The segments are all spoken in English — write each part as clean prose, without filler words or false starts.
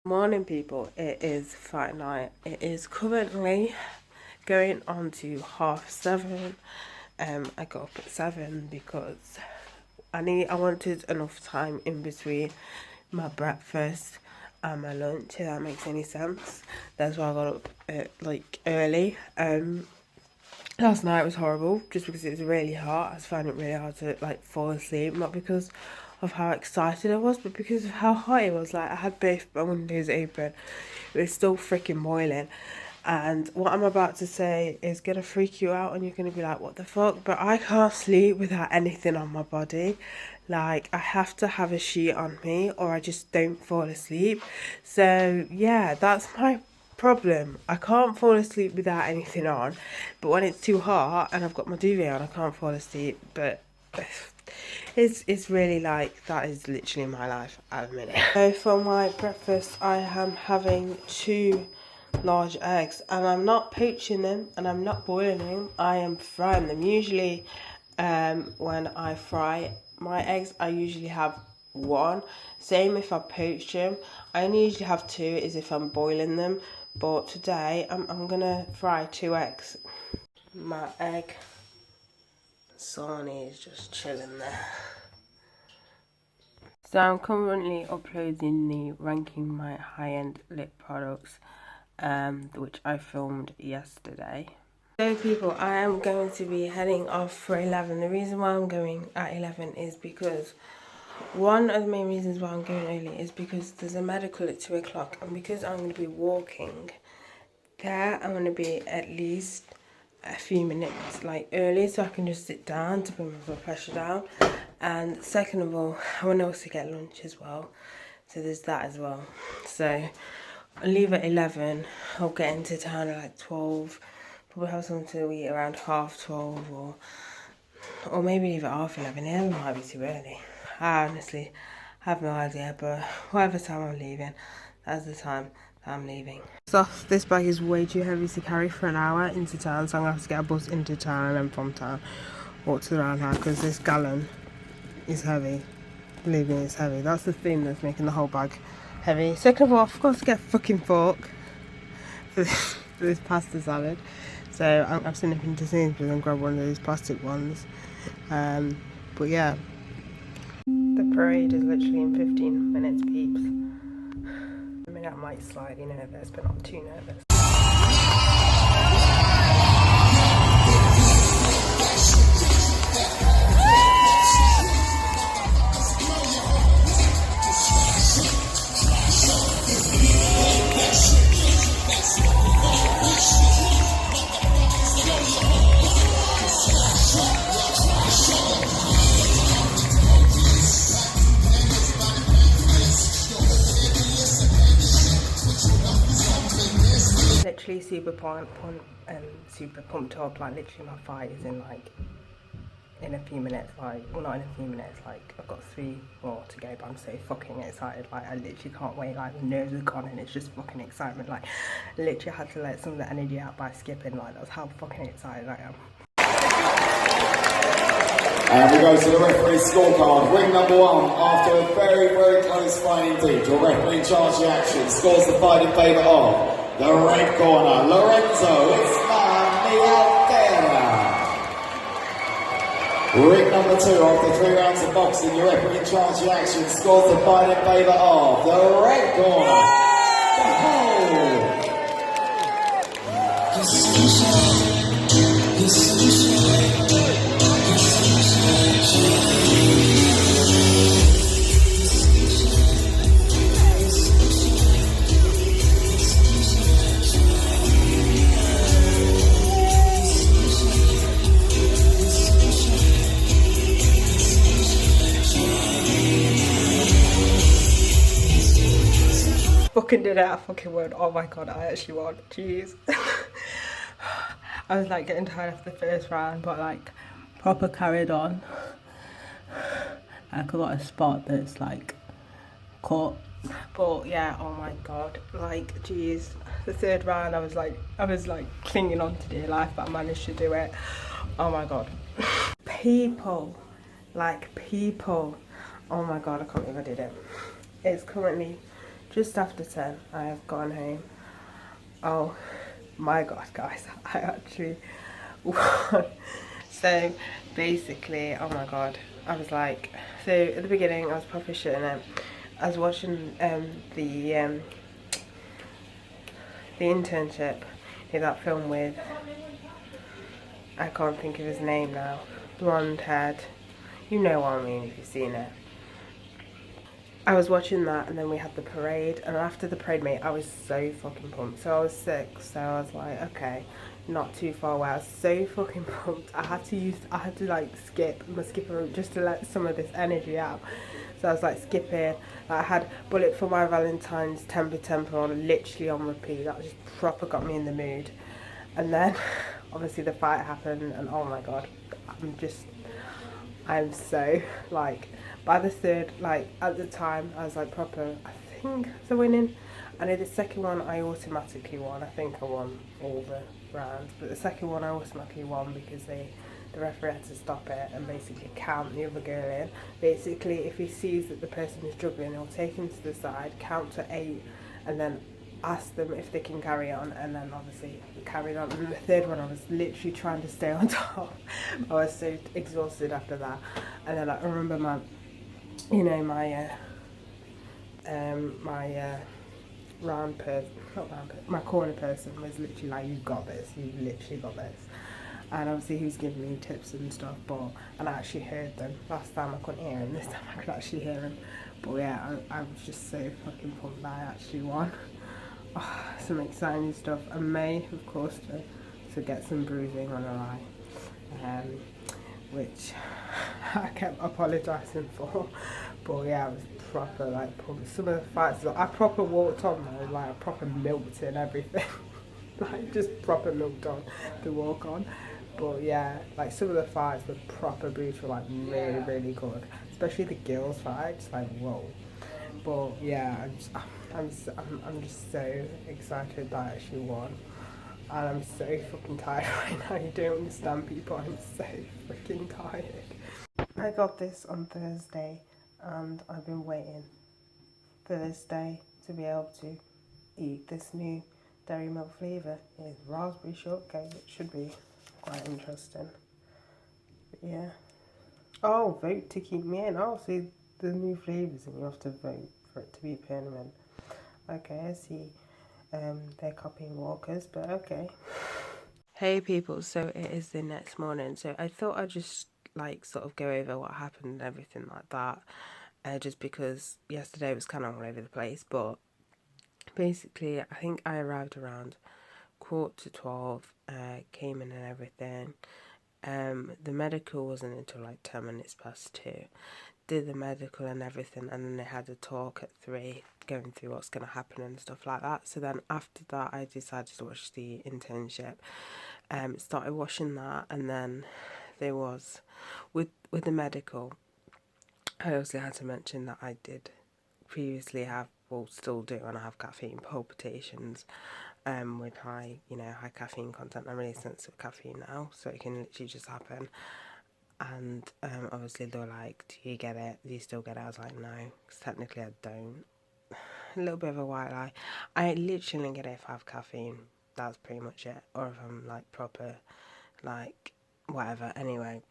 Morning people, it is Friday night. It is currently going on to 7:30. I got up at 7 because I wanted enough time in between my breakfast and my lunch, if that makes any sense. That's why I got up early. Last night was horrible just because it was really hot. I was finding it really hard to fall asleep, not because of how excited I was, but because of how hot it was. I had both my windows open. It was still freaking boiling. And what I'm about to say is gonna freak you out and you're gonna be like, what the fuck? But I can't sleep without anything on my body. I have to have a sheet on me or I just don't fall asleep. So yeah, that's my problem. I can't fall asleep without anything on, but when it's too hot and I've got my duvet on, I can't fall asleep. But it's really that is literally my life at the minute. So for my breakfast, I am having 2 large eggs, and I'm not poaching them and I'm not boiling them. I am frying them. Usually, when I fry my eggs, I usually have 1. Same if I poach them. I only usually have 2 is if I'm boiling them. But today I'm gonna fry 2 eggs. My egg sarnie is just chilling there. So I'm currently uploading the ranking my high-end lip products, which I filmed yesterday. So people, I am going to be heading off for 11. The reason why I'm going at 11 is because one of the main reasons why I'm going early is because there's a medical at 2 o'clock, and because I'm going to be walking there, I'm going to be at least a few minutes early so I can just sit down to bring my blood pressure down. And second of all, I want to also get lunch as well, so there's that as well. So I'll leave at 11, I'll get into town at 12, probably have something to eat around 12:30, or maybe leave at 11:30. 11 might be too early. I honestly have no idea, but whatever time I'm leaving, that's the time I'm leaving. So this bag is way too heavy to carry for an hour into town, so I'm going to have to get a bus into town and then from town walk to the roundhouse because this gallon is heavy. Believe me, it's heavy. That's the thing that's making the whole bag heavy. Second of all, I forgot to get a fucking fork for this pasta salad, so I'm sitting up into Sainsbury's and grab one of those plastic ones. But yeah, the parade is literally in 15 minutes, peeps. I mean, I might slightly nervous, but not too nervous. Literally super pumped up. Literally my fight is in a few minutes. Well, not in a few minutes. I've got 3 more to go, but I'm so fucking excited. I literally can't wait. The nerves are gone and it's just fucking excitement. Literally had to let some of the energy out by skipping. That's how fucking excited I am. And we go to the referee scorecard. Ring number 1, after a very, very close fight indeed. Your referee in charge of the action scores the fight in favour of the red corner, Lorenzo Ismael. Ring number 2, after 3 rounds of boxing, your referee in charge of the action scores the fight in favour of the red corner, Fucking did it, I fucking won. Oh my god, I actually won. Jeez. I was getting tired after the first round, but proper carried on. I got a spot that's caught. But yeah, oh my god. Jeez. The third round I was clinging on to dear life, but I managed to do it. Oh my god. People. People. Oh my god, I can't believe I did it. It's currently just after 10, I have gone home. Oh my god, guys, I actually won. So basically, oh my god, I was like, so at the beginning I was proper shitting it. I was watching the internship, that film with, I can't think of his name now, blonde haired, you know what I mean if you've seen it. I was watching that, and then we had the parade, and after the parade, mate, I was so fucking pumped. So I was sick, so I was like, okay, not too far away. I was so fucking pumped. I had to like skip my skipper route just to let some of this energy out. So I was like skipping. I had Bullet for My Valentine's, Temper Temper on, literally on repeat. That just proper got me in the mood. And then, obviously, the fight happened, and oh my god, I'm so like, by the third, like at the time I was like proper, I think the winning. I know the second one I automatically won. I think I won all the rounds, but the second one I automatically won because the referee had to stop it and basically count the other girl in. Basically, if he sees that the person is struggling, he'll take him to the side, count to 8, and then ask them if they can carry on, and then obviously we carried on. And the third one I was literally trying to stay on top. I was so exhausted after that. And then I remember my, you know, my round person, not round person, my corner person was literally like, you've got this, you literally got this. And obviously he was giving me tips and stuff, and I actually heard them. Last time I couldn't hear him, this time I could actually hear him. But yeah, I was just so fucking pumped that I actually won. Oh, some exciting stuff. I may, of course, to get some bruising on her eye, which I kept apologising for. But yeah, I was proper like some of the fights. I proper walked on though, like I proper milked and everything, like just proper milked on to walk on. But yeah, like some of the fights were proper brutal, like really, really good. Especially the girls' fights, like whoa. But yeah, I'm just so excited that I actually won. And I'm so fucking tired right now. You don't understand, people. I'm so freaking tired. I got this on Thursday, and I've been waiting for this day to be able to eat this new dairy milk flavour. It's raspberry shortcake. It should be quite interesting. But yeah. Oh, vote to keep me in. Oh, see the new flavours, and you have to vote for it to be permanent. Okay, I see. They're copying Walkers, but okay. Hey people, so it is the next morning. So I thought I'd just like sort of go over what happened and everything like that. Just because yesterday was kind of all over the place, but basically I think I arrived around 11:45, came in and everything. The medical wasn't until like 10 minutes past 2. Did the medical and everything, and then they had a talk at 3, going through what's going to happen and stuff like that. So then after that, I decided to watch the internship. Started watching that, and then there was with the medical. I also had to mention that I did previously have, well, still do, and I have caffeine palpitations. With high caffeine content. I'm really sensitive to caffeine now, so it can literally just happen. And obviously they were like, do you get it? Do you still get it? I was like, no, because technically I don't. A little bit of a white lie. I literally get it if I have caffeine. That's pretty much it. Or if I'm like proper, like whatever. Anyway,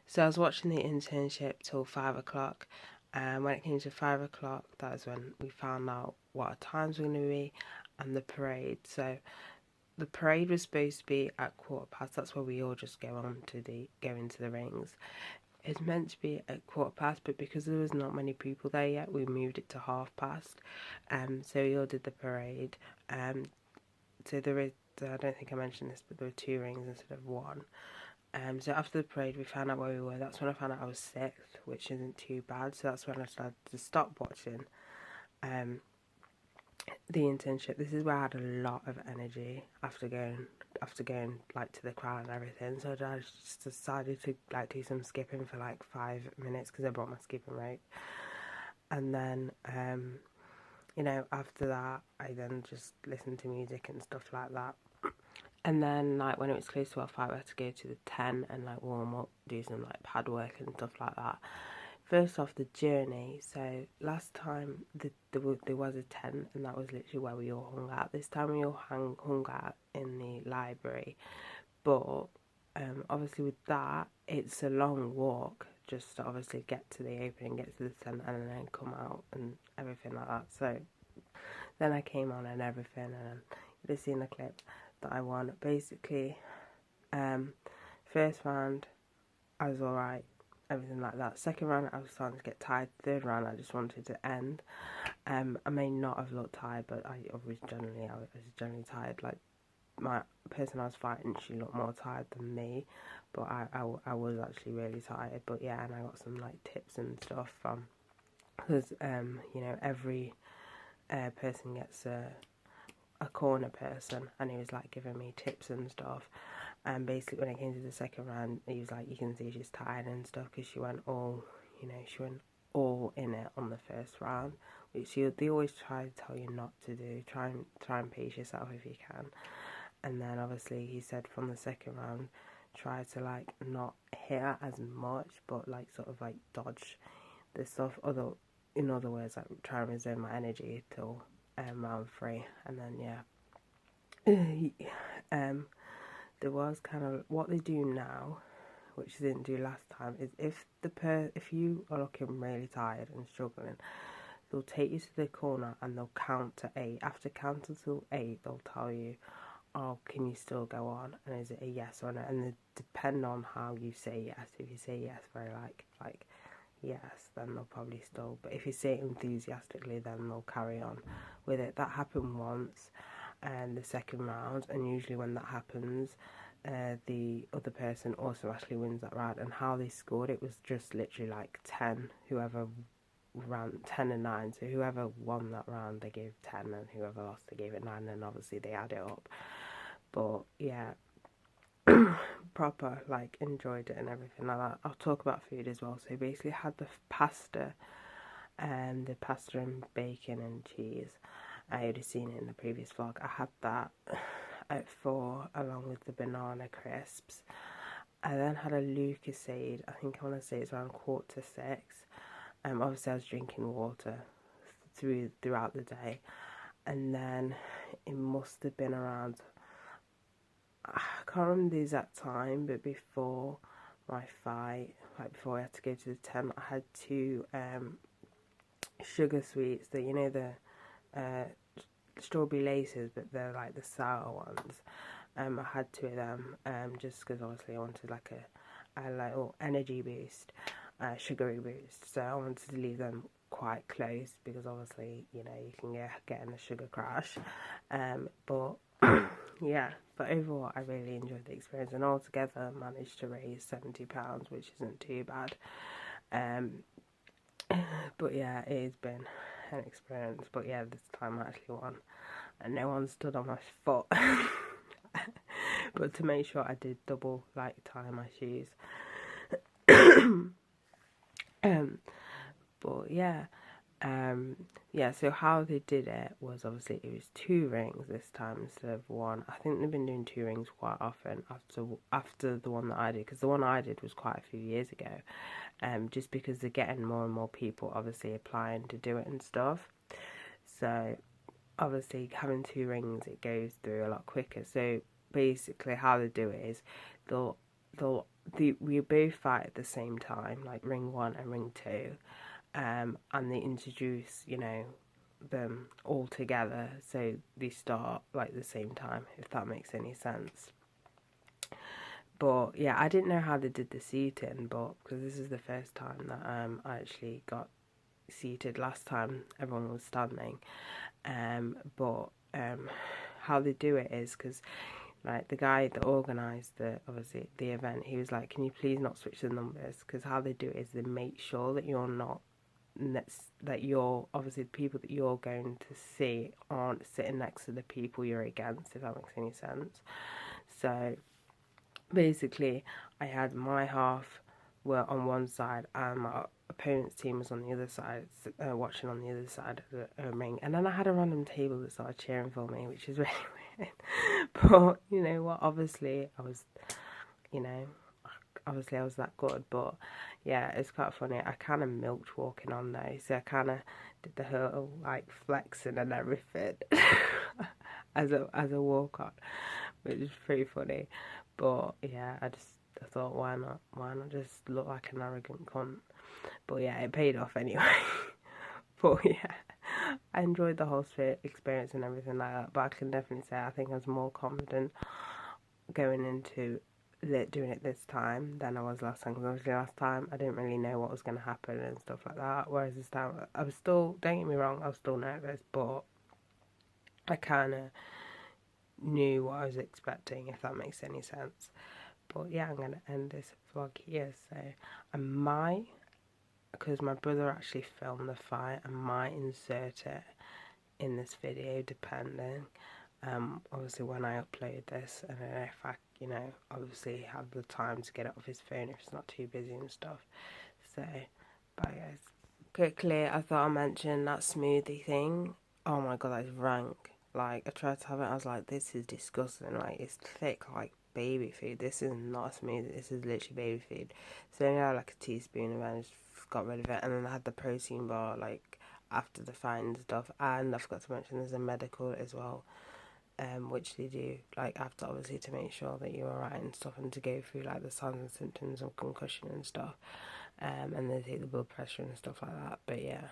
so I was watching the internship till 5 o'clock. And when it came to 5 o'clock, that was when we found out what our times were going to be and the parade. So the parade was supposed to be at 15:15. That's where we all just go into the rings. It's meant to be at 15:15, but because there was not many people there yet, we moved it to past. So we all did the parade. So there is, I don't think I mentioned this, but there were 2 rings instead of 1. So after the parade, we found out where we were. That's when I found out I was 6th, which isn't too bad. So that's when I started to stop watching the internship. This is where I had a lot of energy after going like to the crowd and everything. So I just decided to like do some skipping for like 5 minutes because I brought my skipping rope. And then after that I then just listened to music and stuff like that. And then like when it was close to our 5, I had to go to the 10 and like warm up, do some like pad work and stuff like that. first off, the journey. So last time there was a tent, and that was literally where we all hung out. This time we all hung out in the library, but obviously with that, it's a long walk just to obviously get to the opening, get to the tent, and then come out and everything like that. So then I came on and everything, and you've seen the clip that I won. Basically, first round, I was alright, everything like that. Second round, I was starting to get tired. Third round, I just wanted to end. I may not have looked tired, but I was generally tired. Like, my person I was fighting, she looked more tired than me, but I was actually really tired. But yeah, and I got some like tips and stuff from, because every person gets a corner person, and he was like giving me tips and stuff. And basically when it came to the second round, he was like, you can see she's tired and stuff, because she went all in it on the first round, which they always try to tell you not to do. Try and pace yourself if you can. And then obviously he said from the second round, try to like not hit her as much, but like sort of like dodge the stuff. In other words, like try and reserve my energy till round 3. And then there was kind of what they do now, which they didn't do last time, is if you are looking really tired and struggling, they'll take you to the corner and they'll count to 8. After counting to 8, they'll tell you, oh, can you still go on? And is it a yes or no? And they depend on how you say yes. If you say yes very like yes, then they'll probably still. But if you say it enthusiastically, then they'll carry on with it. That happened once, and the second round, and usually when that happens, the other person also actually wins that round. And how they scored it was just literally like 10. Whoever ran 10 and 9, so whoever won that round they gave 10, and whoever lost they gave it 9, and obviously they add it up. But yeah, proper like enjoyed it and everything like that. I'll talk about food as well. So basically had the pasta and bacon and cheese. I already seen it in the previous vlog. I had that at 4 along with the banana crisps. I then had a Lucozade. I think I want to say it's around 5:45. Obviously I was drinking water throughout the day, and then it must have been around, I can't remember the exact time, but before my fight, like before I had to go to the tent, I had 2 sugar sweets, the strawberry laces, but they're like the sour ones. I had 2 of them, just because obviously I wanted like a little energy boost, sugary boost. So I wanted to leave them quite close, because obviously you can get in a sugar crash. But yeah, but overall I really enjoyed the experience, and altogether managed to raise £70, which isn't too bad. But yeah, it has been an experience. But yeah, this time I actually won, and no one stood on my foot. But to make sure, I did double tie my shoes. But yeah, so how they did it was, obviously it was 2 rings this time instead of 1. I think they've been doing 2 rings quite often after the one that I did, because the one I did was quite a few years ago, just because they're getting more and more people obviously applying to do it and stuff. So obviously having 2 rings, it goes through a lot quicker. So basically how they do it is we both fight at the same time, like ring 1 and ring 2, and they introduce them all together, so they start like the same time, if that makes any sense. But yeah, I didn't know how they did the seating, but because this is the first time that I actually got seated. Last time everyone was standing. But how they do it is, because the guy that organised the event, he was like, can you please not switch the numbers, because how they do it is they make sure that you're obviously the people that you're going to see aren't sitting next to the people you're against, if that makes any sense. So basically I had my half were on one side and my opponent's team was on the other side, watching on the other side of the ring. And then I had a random table that started cheering for me, which is really weird. But you know what, obviously I was obviously I was that good, but yeah, it's quite funny. I kind of milked walking on though, so I kind of did the whole like flexing and everything as a walk on, which is pretty funny. But yeah, I thought why not just look like an arrogant cunt? But yeah, it paid off anyway. But yeah, I enjoyed the whole experience and everything like that. But I can definitely say I think I was more confident going into doing it this time than I was last time. Because obviously last time I didn't really know what was going to happen and stuff like that. Whereas this time I was still, don't get me wrong, I was still nervous, but I kind of knew what I was expecting, if that makes any sense. But yeah, I'm going to end this vlog here. So I might, because my brother actually filmed the fight, I might insert it in this video depending. Obviously when I upload this, I don't know if I, obviously have the time to get it off his phone if it's not too busy and stuff. So, bye guys. Quickly, I thought I'd mention that smoothie thing. Oh my god, that's rank. Like, I tried to have it, I was like, this is disgusting. Like, it's thick like baby food. This is not a smoothie, this is literally baby food. So I only had like a teaspoon and I just got rid of it. And then I had the protein bar, like, after the fight and stuff. And I forgot to mention there's a medical as well. Which they do, like, after, obviously, to make sure that you're alright and stuff, and to go through, like, the signs and symptoms of concussion and stuff, and they take the blood pressure and stuff like that. But yeah,